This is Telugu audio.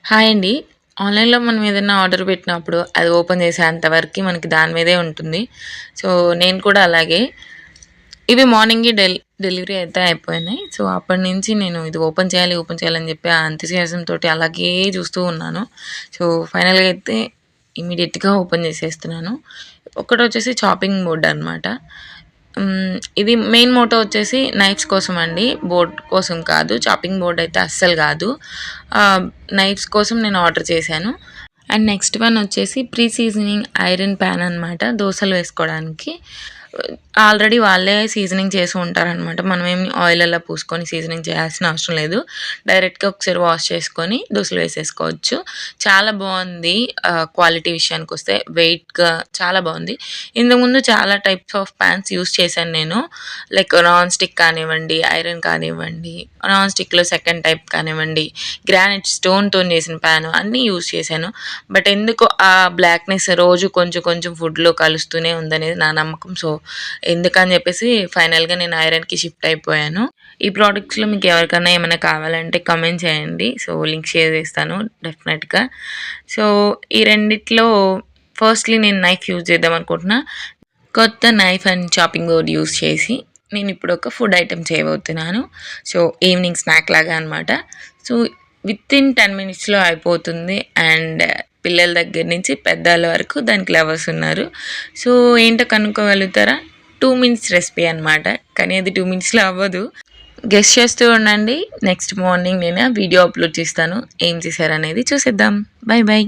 హాయ్ అండి. ఆన్‌లైన్‌లో మనం ఏదైనా ఆర్డర్ పెట్టినప్పుడు అది ఓపెన్ చేసేంత వరకి మనకి దాని మీదే ఉంటుంది. సో, నేను కూడా అలాగే ఇవి మార్నింగే డెలివరీ అయితే అయిపోయినాయి. సో, అప్పటినుంచి నేను ఇది ఓపెన్ చేయాలి, ఓపెన్ చేయాలని చెప్పి ఆ ఎంతూసియాజం తోటి అలాగే చూస్తూ ఉన్నాను. సో, ఫైనల్‌గా అయితే ఇమ్మీడియేట్‌గా ఓపెన్ చేసేస్తున్నాను. ఒకటొచ్చేసి చాపింగ్ బోర్డ్ అనమాట. ఇది మెయిన్ మోటో వచ్చేసి నైఫ్స్ కోసం అండి. బోర్డ్ కోసం కాదు. చాపింగ్ బోర్డ్ అయితే అస్సలు కాదు. ఆహ్, నైఫ్స్ కోసం నేను ఆర్డర్ చేశాను. అండ్ నెక్స్ట్ వన్ వచ్చేసి ప్రీ సీజనింగ్ ఐరన్ పాన్ అనమాట. దోసలు వేసుకోవడానికి. ఆల్రెడీ వాళ్ళే సీజనింగ్ చేసి ఉంటారనమాట. మనమేమి ఆయిల్ అలా పూసుకొని సీజనింగ్ చేయాల్సిన అవసరం లేదు. డైరెక్ట్‌గా ఒకసారి వాష్ చేసుకొని దోసలు వేసేసుకోవచ్చు. చాలా బావుంది. క్వాలిటీ విషయానికొస్తే వెయిట్‌గా చాలా బావుంది. ఇంతకుముందు చాలా టైప్స్ ఆఫ్ పాన్స్ యూజ్ చేశాను నేను. లైక్ నాన్ స్టిక్ కానివ్వండి, ఐరన్ కానివ్వండి, నాన్ స్టిక్‌లో సెకండ్ టైప్ కానివ్వండి, గ్రానైట్ స్టోన్‌తోని చేసిన పాను అన్నీ యూజ్ చేశాను. బట్ ఎందుకో ఆ బ్లాక్‌నెస్ రోజు కొంచెం కొంచెం ఫుడ్‌లో కలుస్తూనే ఉందనేది నా నమ్మకం. సో, ఎందుకని చెప్పేసి ఫైనల్‌గా నేను ఐరన్‌కి షిఫ్ట్ అయిపోయాను. ఈ ప్రొడక్ట్స్‌లో మీకు ఎవరికన్నా ఏమైనా కావాలంటే కామెంట్ చేయండి. సో, లింక్ షేర్ చేస్తాను డెఫినెట్‌గా. సో, ఈ రెండిట్లో ఫస్ట్‌లీ నేను నైఫ్ యూజ్ చేద్దాం అనుకుంటున్నా. కొత్త knife and chopping board use చేసి నేనిప్పుడు ఒక ఫుడ్ ఐటెమ్ చేయబోతున్నాను. సో, ఈవినింగ్ స్నాక్ లాగా అనమాట. సో, వితిన్ 10 మినిట్స్‌లో అయిపోతుంది. అండ్ పిల్లల దగ్గర నుంచి పెద్దవాళ్ళ వరకు దానికి లవర్స్ ఉన్నారు. సో, ఏంటో కనుక్కోగలుగుతారా? 2 మినిట్స్ రెసిపీ అనమాట. కానీ అది 2 మినిట్స్‌లో అవ్వదు. గెస్ చేస్తూ ఉండండి. నెక్స్ట్ మార్నింగ్ నేను వీడియో అప్‌లోడ్ చేస్తాను. ఏం చేశారనేది చూసేద్దాం. Bye bye.